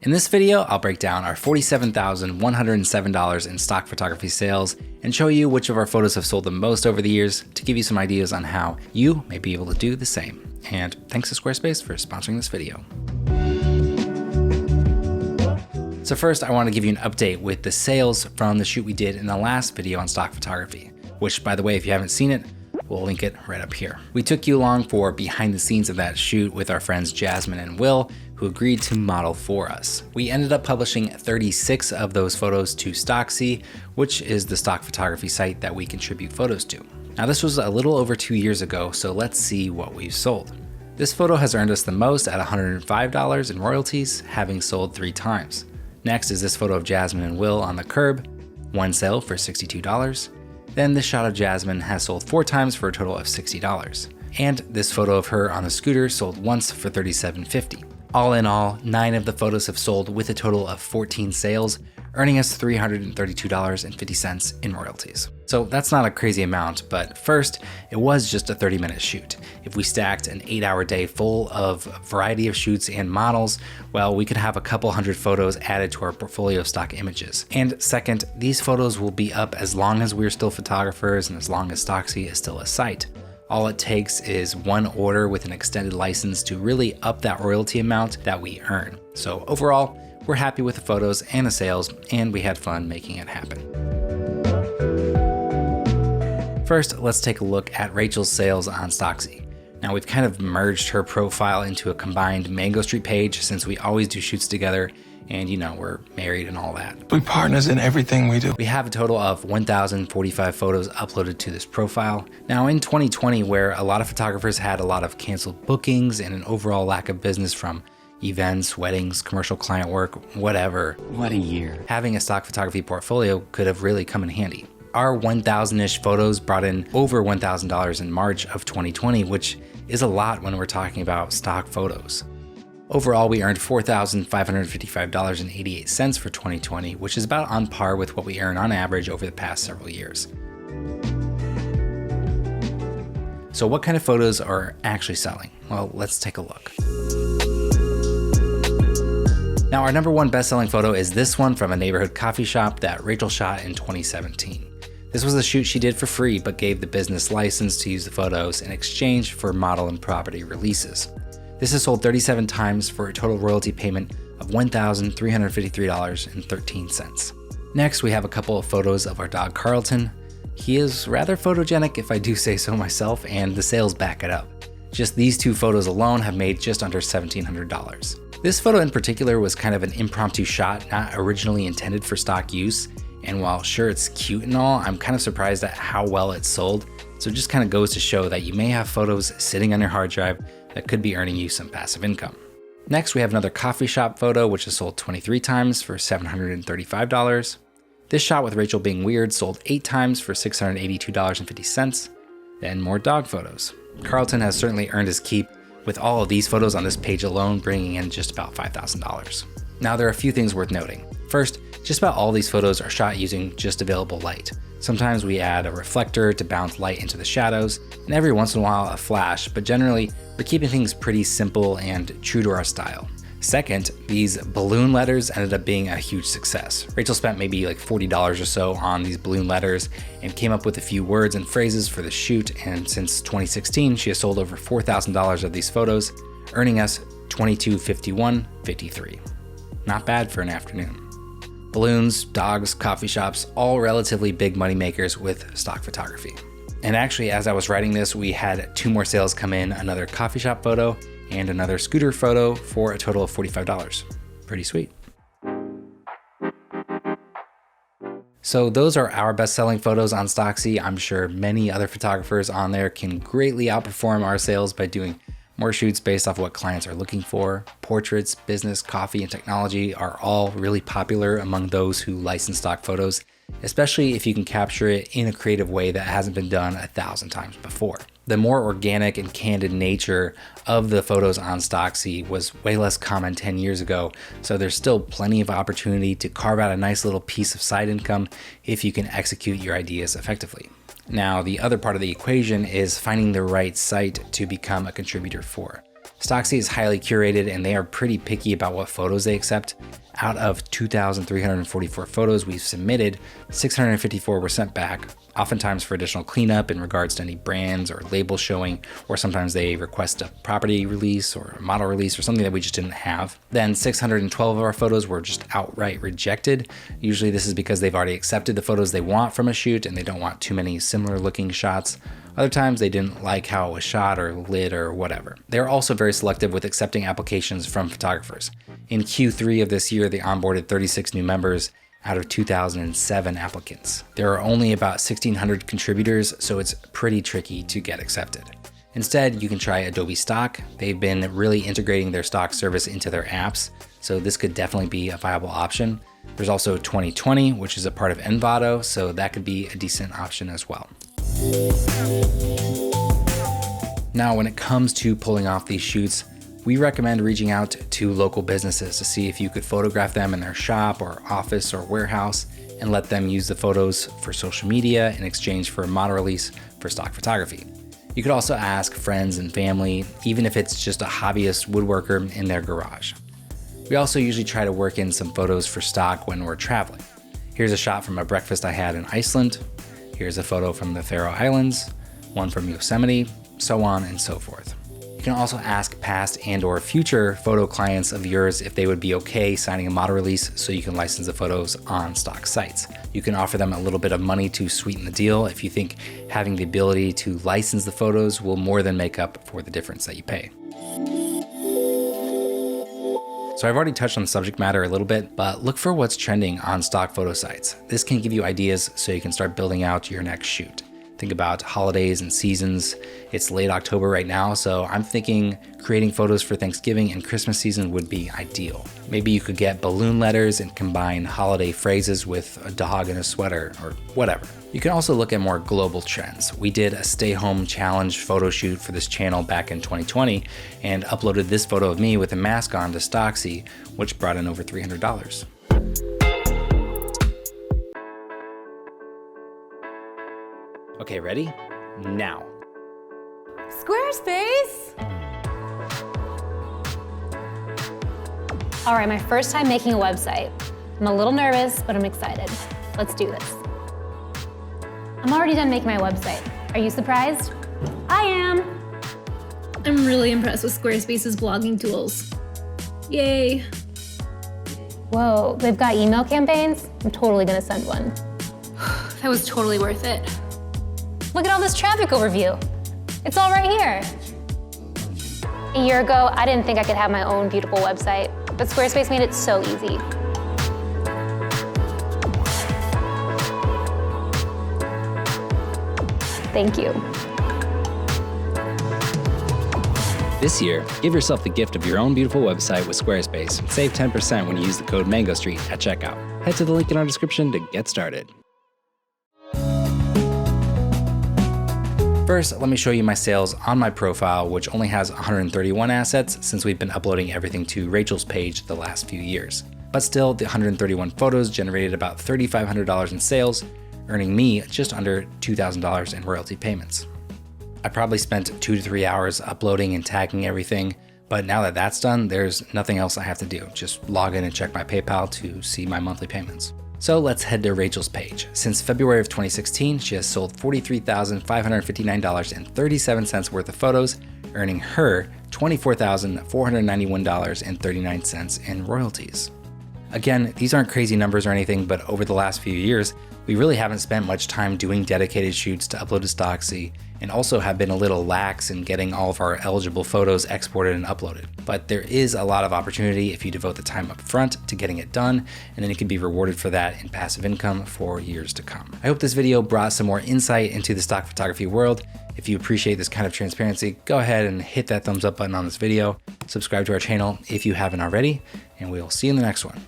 In this video, I'll break down our $47,107 in stock photography sales and show you which of our photos have sold the most over the years to give you some ideas on how you may be able to do the same. And thanks to Squarespace for sponsoring this video. So first, I want to give you an update with the sales from the shoot we did in the last video on stock photography, which, by the way, if you haven't seen it, we'll link it right up here. We took you along for behind the scenes of that shoot with our friends Jasmine and Will, who agreed to model for us. We ended up publishing 36 of those photos to Stocksy, which is the stock photography site that we contribute photos to. Now this was a little over 2 years ago, so let's see what we've sold. This photo has earned us the most at $105 in royalties, having sold 3 times. Next is this photo of Jasmine and Will on the curb, one sale for $62. Then this shot of Jasmine has sold 4 times for a total of $60. And this photo of her on the scooter sold once for $37.50. All in all, 9 of the photos have sold with a total of 14 sales, earning us $332.50 in royalties. So that's not a crazy amount, but first, it was just a 30-minute shoot. If we stacked an 8-hour day full of a variety of shoots and models, well, we could have a couple hundred photos added to our portfolio of stock images. And second, these photos will be up as long as we're still photographers and as long as Stocksy is still a site. All it takes is one order with an extended license to really up that royalty amount that we earn. So overall, we're happy with the photos and the sales, and we had fun making it happen. First, let's take a look at Rachel's sales on Stocksy. Now we've kind of merged her profile into a combined Mango Street page since we always do shoots together, and you know, we're married and all that. We're partners in everything we do. We have a total of 1,045 photos uploaded to this profile. Now in 2020, where a lot of photographers had a lot of canceled bookings and an overall lack of business from events, weddings, commercial client work, whatever. What a year. Having a stock photography portfolio could have really come in handy. Our 1,000-ish photos brought in over $1,000 in March of 2020, which is a lot when we're talking about stock photos. Overall, we earned $4,555.88 for 2020, which is about on par with what we earn on average over the past several years. So what kind of photos are actually selling? Well, let's take a look. Now, our number one best-selling photo is this one from a neighborhood coffee shop that Rachel shot in 2017. This was a shoot she did for free, but gave the business license to use the photos in exchange for model and property releases. This has sold 37 times for a total royalty payment of $1,353.13. Next, we have a couple of photos of our dog Carlton. He is rather photogenic, if I do say so myself, and the sales back it up. Just these 2 photos alone have made just under $1,700. This photo in particular was kind of an impromptu shot, not originally intended for stock use. And while sure it's cute and all, I'm kind of surprised at how well it sold. So it just kind of goes to show that you may have photos sitting on your hard drive that could be earning you some passive income. Next, we have another coffee shop photo, which has sold 23 times for $735. This shot with Rachel being weird sold 8 times for $682.50. Then more dog photos. Carlton has certainly earned his keep, with all of these photos on this page alone bringing in just about $5,000. Now there are a few things worth noting. First, just about all these photos are shot using just available light. Sometimes we add a reflector to bounce light into the shadows, and every once in a while a flash, but generally we're keeping things pretty simple and true to our style. Second, these balloon letters ended up being a huge success. Rachel spent maybe like $40 or so on these balloon letters and came up with a few words and phrases for the shoot, and since 2016 she has sold over $4,000 of these photos, earning us $2251.53. Not bad for an afternoon. Balloons, dogs, coffee shops, all relatively big money makers with stock photography. And actually, as I was writing this, we had 2 more sales come in, another coffee shop photo and another scooter photo for a total of $45. Pretty sweet. So those are our best-selling photos on Stocksy. I'm sure many other photographers on there can greatly outperform our sales by doing more shoots based off what clients are looking for. Portraits, business, coffee, and technology are all really popular among those who license stock photos, especially if you can capture it in a creative way that hasn't been done 1,000 times before. The more organic and candid nature of the photos on Stocksy was way less common 10 years ago, so there's still plenty of opportunity to carve out a nice little piece of side income if you can execute your ideas effectively. Now, the other part of the equation is finding the right site to become a contributor for. Stocksy is highly curated and they are pretty picky about what photos they accept. Out of 2,344 photos we've submitted, 654 were sent back, oftentimes for additional cleanup in regards to any brands or labels showing, or sometimes they request a property release or a model release or something that we just didn't have. Then 612 of our photos were just outright rejected. Usually this is because they've already accepted the photos they want from a shoot and they don't want too many similar looking shots. Other times they didn't like how it was shot or lit or whatever. They're also very selective with accepting applications from photographers. In Q3 of this year, they onboarded 36 new members out of 2,007 applicants. There are only about 1,600 contributors, so it's pretty tricky to get accepted. Instead, you can try Adobe Stock. They've been really integrating their stock service into their apps, so this could definitely be a viable option. There's also 2020, which is a part of Envato, so that could be a decent option as well. Now, when it comes to pulling off these shoots, we recommend reaching out to local businesses to see if you could photograph them in their shop or office or warehouse and let them use the photos for social media in exchange for a model release for stock photography. You could also ask friends and family, even if it's just a hobbyist woodworker in their garage. We also usually try to work in some photos for stock when we're traveling. Here's a shot from a breakfast I had in Iceland. Here's a photo from the Faroe Islands, one from Yosemite, so on and so forth. You can also ask past and or future photo clients of yours if they would be okay signing a model release so you can license the photos on stock sites. You can offer them a little bit of money to sweeten the deal if you think having the ability to license the photos will more than make up for the difference that you pay. So I've already touched on the subject matter a little bit, but look for what's trending on stock photo sites. This can give you ideas so you can start building out your next shoot. Think about holidays and seasons. It's late October right now, so I'm thinking creating photos for Thanksgiving and Christmas season would be ideal. Maybe you could get balloon letters and combine holiday phrases with a dog in a sweater or whatever. You can also look at more global trends. We did a stay home challenge photo shoot for this channel back in 2020 and uploaded this photo of me with a mask on to Stocksy, which brought in over $300. Okay, ready? Now. Squarespace! All right, my first time making a website. I'm a little nervous, but I'm excited. Let's do this. I'm already done making my website. Are you surprised? I am. I'm really impressed with Squarespace's blogging tools. Yay. Whoa, they've got email campaigns? I'm totally gonna send one. That was totally worth it. Look at all this traffic overview. It's all right here. A year ago, I didn't think I could have my own beautiful website, but Squarespace made it so easy. Thank you. This year, give yourself the gift of your own beautiful website with Squarespace and save 10% when you use the code MangoStreet at checkout. Head to the link in our description to get started. First, let me show you my sales on my profile, which only has 131 assets since we've been uploading everything to Rachel's page the last few years. But still, the 131 photos generated about $3,500 in sales, earning me just under $2,000 in royalty payments. I probably spent 2 to 3 hours uploading and tagging everything, but now that that's done, there's nothing else I have to do. Just log in and check my PayPal to see my monthly payments. So let's head to Rachel's page. Since February of 2016, she has sold $43,559.37 worth of photos, earning her $24,491.39 in royalties. Again, these aren't crazy numbers or anything, but over the last few years, we really haven't spent much time doing dedicated shoots to upload to Stocksy, and also have been a little lax in getting all of our eligible photos exported and uploaded. But there is a lot of opportunity if you devote the time up front to getting it done, and then you can be rewarded for that in passive income for years to come. I hope this video brought some more insight into the stock photography world. If you appreciate this kind of transparency, go ahead and hit that thumbs up button on this video, subscribe to our channel if you haven't already, and we'll see you in the next one.